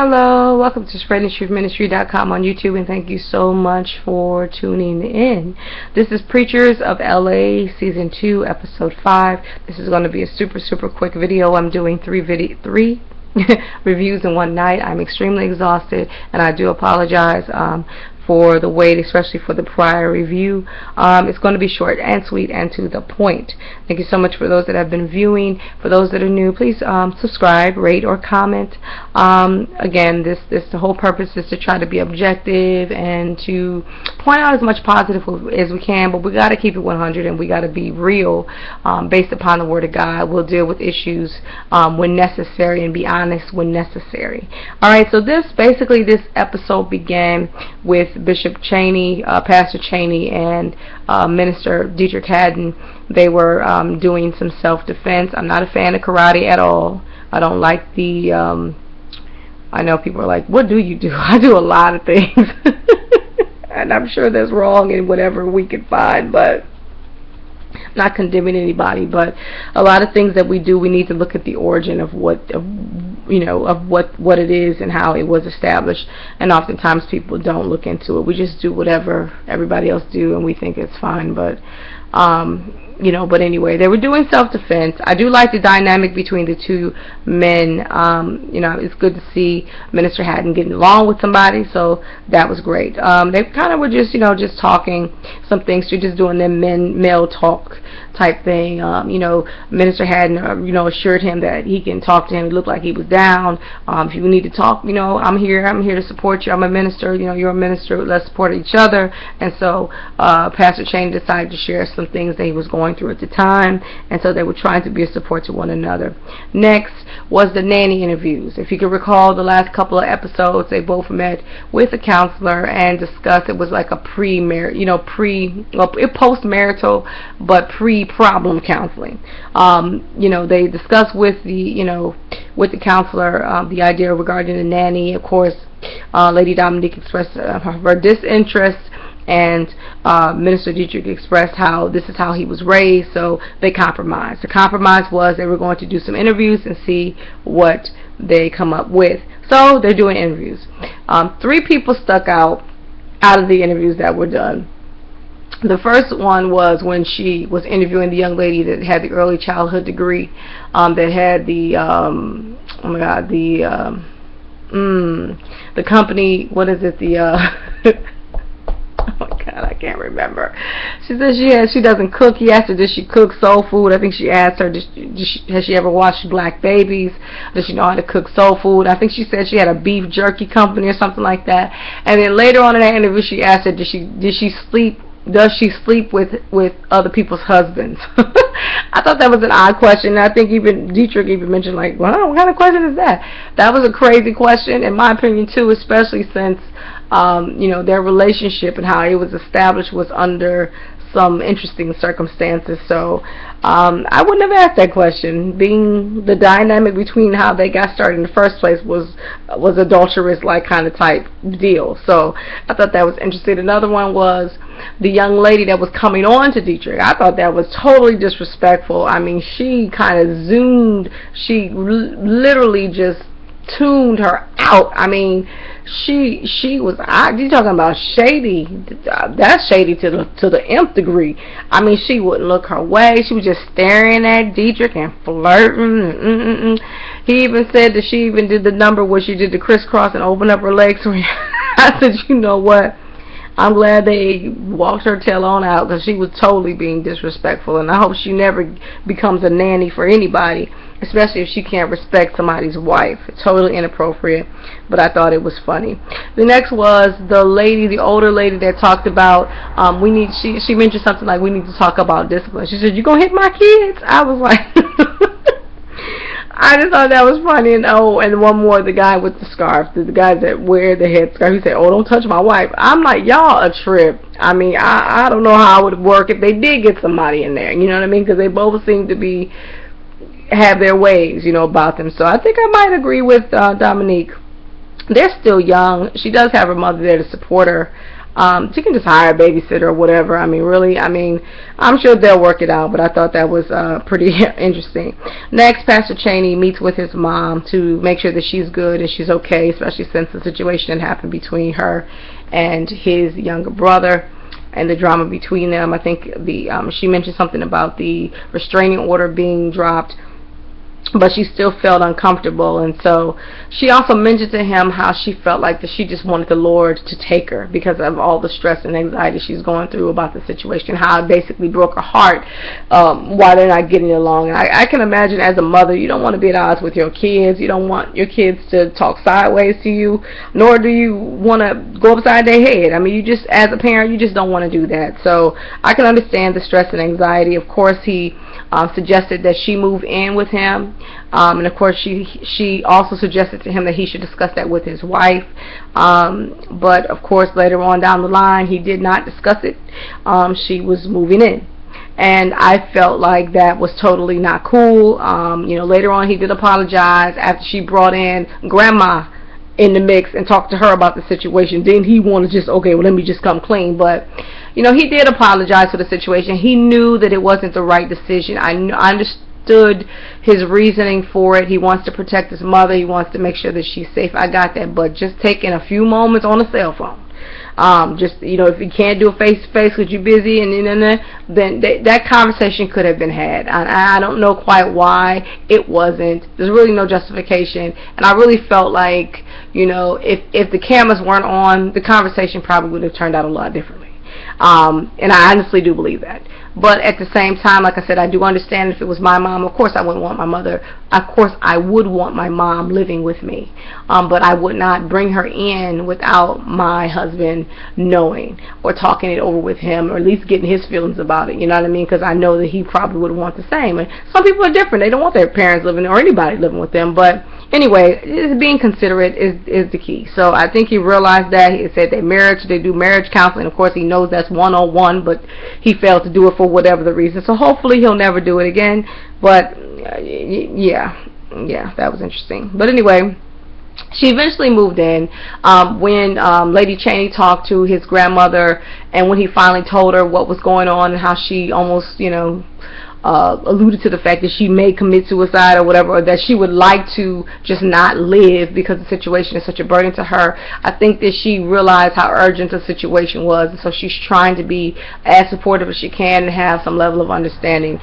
Hello, welcome to SpreadingTruthMinistry.com on YouTube, and thank you so much for tuning in. This is Preachers of LA Season 2, Episode 5. This is going to be a super quick video. I'm doing three reviews in one night. I'm extremely exhausted, and I do apologize for the wait, especially for the prior review. It's going to be short and sweet and to the point. Thank you so much for those that have been viewing. For those that are new, please subscribe, rate, or comment. Again, the whole purpose is to try to be objective and to point out as much positive as we can, but we got to keep it 100 and we got to be real based upon the Word of God. We'll deal with issues when necessary and be honest when necessary. Alright, so this episode began with Bishop Cheney, Pastor Cheney, and Minister Dietrich Haddon. They were doing some self-defense. I'm not a fan of karate at all. I don't like the I know people are like, what do you do? I do a lot of things. And I'm sure there's wrong in whatever we can find, but I'm not condemning anybody. But a lot of things that we do, we need to look at the origin of what it is and how it was established. And oftentimes people don't look into it. We just do whatever everybody else do, and we think it's fine. But but anyway, they were doing self-defense. I do like the dynamic between the two men. It's good to see Minister Haddon getting along with somebody, so that was great. They kind of were just talking some things. They're just doing their male talk type thing. Minister Haddon, assured him that he can talk to him. He looked like he was down. If you need to talk, I'm here to support you. I'm a minister. You're a minister. Let's support each other. And so Pastor Cheney decided to share some things that he was going through at the time, and so they were trying to be a support to one another. Next was the nanny interviews. If you can recall, the last couple of episodes, they both met with a counselor and discussed. It was like a post-marital, but pre-problem counseling. They discussed with the counselor the idea regarding the nanny. Of course, Lady Dominique expressed her disinterest, and Minister Dietrich expressed how this is how he was raised, so they compromised. The compromise was they were going to do some interviews and see what they come up with. So they're doing interviews. 3 people stuck out of the interviews that were done. The first one was when she was interviewing the young lady that had the early childhood degree, that had the the company, what is it, oh my God, I can't remember. She said she doesn't cook. He asked her, does she cook soul food? I think she asked her, has she ever watched Black Babies? Does she know how to cook soul food? I think she said she had a beef jerky company or something like that. And then later on in that interview, she asked her, does she sleep with other people's husbands? I thought that was an odd question. I think even Dietrich mentioned, like, well, what kind of question is that? That was a crazy question, in my opinion, too, especially since their relationship and how it was established was under some interesting circumstances. So I wouldn't have asked that question, being the dynamic between how they got started in the first place was adulterous, like, kind of type deal. So I thought that was interesting. Another one was the young lady that was coming on to Dietrich. I thought that was totally disrespectful. I mean, she kind of zoomed. She literally just tuned her out. I mean, she was, you talking about shady? That's shady to the nth degree. I mean, she wouldn't look her way. She was just staring at Dietrich and flirting. He even said that she even did the number where she did the crisscross and opened up her legs. I said, you know what? I'm glad they walked her tail on out, because she was totally being disrespectful, and I hope she never becomes a nanny for anybody, especially if she can't respect somebody's wife. It's totally inappropriate, but I thought it was funny. The next was the older lady that talked about she mentioned something like, we need to talk about discipline. She said, you gonna hit my kids? I was like I just thought that was funny. And and one more, the guy with the scarf, the guys that wear the headscarf, he said, oh, don't touch my wife. I'm like, y'all a trip. I mean, I don't know how it would work if they did get somebody in there, you know what I mean? Because they both seem to have their ways, about them. So I think I might agree with Dominique. They're still young. She does have her mother there to support her. She can just hire a babysitter or whatever. I mean, really, I'm sure they'll work it out, but I thought that was pretty interesting. Next, Pastor Cheney meets with his mom to make sure that she's good and she's okay, especially since the situation happened between her and his younger brother and the drama between them. I think she mentioned something about the restraining order being dropped, but she still felt uncomfortable, and so she also mentioned to him how she felt like that she just wanted the Lord to take her because of all the stress and anxiety she's going through about the situation, how it basically broke her heart why they're not getting along. And I can imagine as a mother, you don't want to be at odds with your kids. You don't want your kids to talk sideways to you, nor do you want to go upside their head. I mean, you just, as a parent, you just don't want to do that. So I can understand the stress and anxiety. Of course, he suggested that she move in with him, and of course she also suggested to him that he should discuss that with his wife, but of course later on down the line he did not discuss it. She was moving in, and I felt like that was totally not cool. Later on he did apologize after she brought in grandma in the mix and talked to her about the situation. Then he wanted to just, okay, well, let me just come clean. But he did apologize for the situation. He knew that it wasn't the right decision. I understood his reasoning for it. He wants to protect his mother. He wants to make sure that she's safe. I got that. But just taking a few moments on a cell phone, if you can't do a face-to-face because you're busy, then that conversation could have been had. I don't know quite why it wasn't. There's really no justification, and I really felt like, if the cameras weren't on, the conversation probably would have turned out a lot differently. And I honestly do believe that. But at the same time, like I said, I do understand if it was my mom, of course I wouldn't want my mother. Of course I would want my mom living with me. But I would not bring her in without my husband knowing or talking it over with him, or at least getting his feelings about it. You know what I mean? Because I know that he probably would want the same. And some people are different. They don't want their parents living or anybody living with them. But anyway, being considerate is the key. So I think he realized that. He said they do marriage counseling. Of course, he knows that's 101, but he failed to do it for whatever the reason. So hopefully he'll never do it again. But yeah, that was interesting. But anyway, she eventually moved in when Lady Cheney talked to his grandmother, and when he finally told her what was going on and how she almost, alluded to the fact that she may commit suicide or whatever, or that she would like to just not live because the situation is such a burden to her. I think that she realized how urgent the situation was, and so she's trying to be as supportive as she can and have some level of understanding.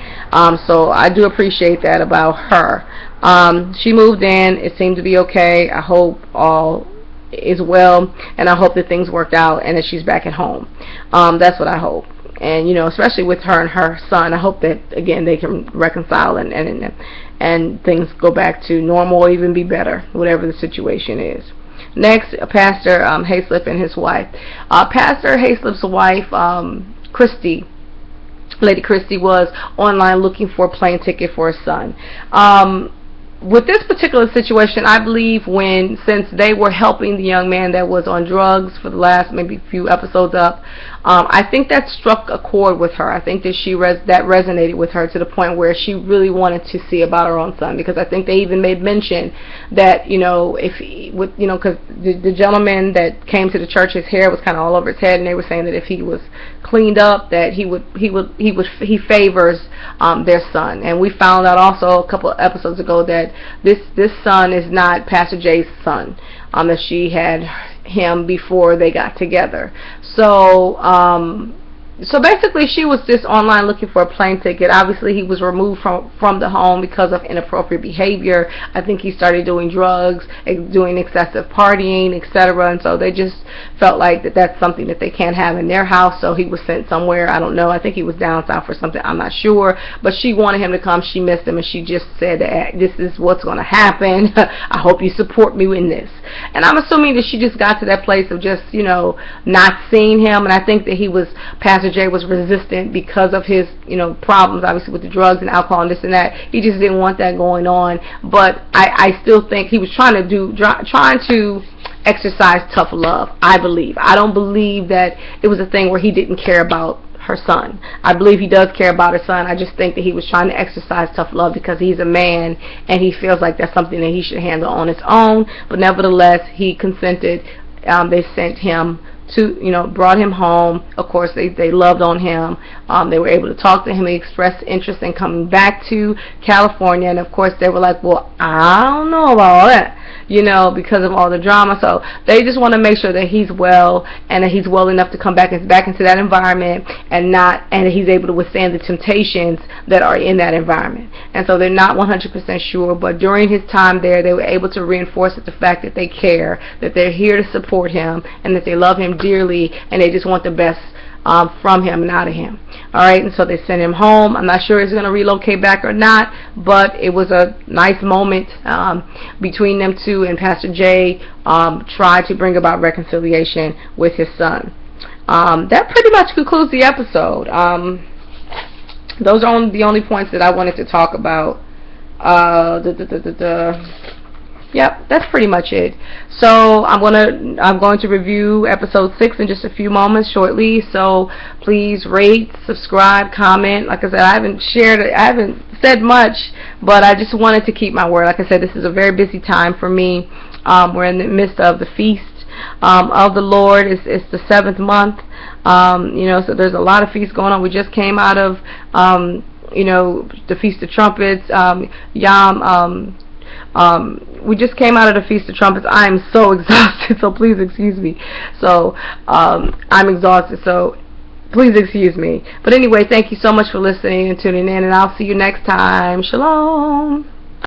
So I do appreciate that about her. She moved in. It seemed to be okay. I hope all is well, and I hope that things worked out and that she's back at home. That's what I hope. And especially with her and her son, I hope that again they can reconcile and things go back to normal or even be better, whatever the situation is. Next, Pastor Hayslip and his wife. Pastor Hayslip's wife, Lady Christy, was online looking for a plane ticket for her son. With this particular situation, I believe since they were helping the young man that was on drugs for the last maybe few episodes up, I think that struck a chord with her. I think that that resonated with her to the point where she really wanted to see about her own son, because I think they even made mention that because the gentleman that came to the church, his hair was kind of all over his head, and they were saying that if he was cleaned up, that he favors their son. And we found out also a couple of episodes ago that this son is not Pastor Jay's son, that she had him before they got together. So basically she was just online looking for a plane ticket. Obviously he was removed from the home because of inappropriate behavior. I think he started doing drugs, doing excessive partying, etc. And so they just felt like that's something that they can't have in their house. So he was sent somewhere. I don't know. I think he was down south for something. I'm not sure. But she wanted him to come. She missed him, and she just said that this is what's going to happen. I hope you support me in this. And I'm assuming that she just got to that place of just, not seeing him. And I think that Pastor Jay was resistant because of his, problems, obviously, with the drugs and alcohol and this and that. He just didn't want that going on. But I still think he was trying to exercise tough love, I believe. I don't believe that it was a thing where he didn't care about her son. I believe he does care about her son. I just think that he was trying to exercise tough love because he's a man and he feels like that's something that he should handle on his own. But nevertheless, he consented. They sent him to, brought him home. Of course, they loved on him. They were able to talk to him. He expressed interest in coming back to California, and of course they were like, well, I don't know about all that, because of all the drama. So they just want to make sure that he's well, and that he's well enough to come back into that environment, and he's able to withstand the temptations that are in that environment. And so they're not 100% sure, but during his time there, they were able to reinforce the fact that they care, that they're here to support him, and that they love him dearly, and they just want the best from him and out of him. Alright, and so they sent him home. I'm not sure he's going to relocate back or not, but it was a nice moment between them two, and Pastor Jay tried to bring about reconciliation with his son. That pretty much concludes the episode. Those are the only points that I wanted to talk about. Yep, that's pretty much it. So I'm going to review episode 6 in just a few moments shortly. So please rate, subscribe, comment. Like I said, I haven't said much, but I just wanted to keep my word. Like I said, this is a very busy time for me. We're in the midst of the feast of the Lord. It's the 7th month. So there's a lot of feasts going on. We just came out of the Feast of Trumpets, we just came out of the Feast of Trumpets. I am so exhausted, so please excuse me. So I'm exhausted, so please excuse me. But anyway, thank you so much for listening and tuning in, and I'll see you next time. Shalom.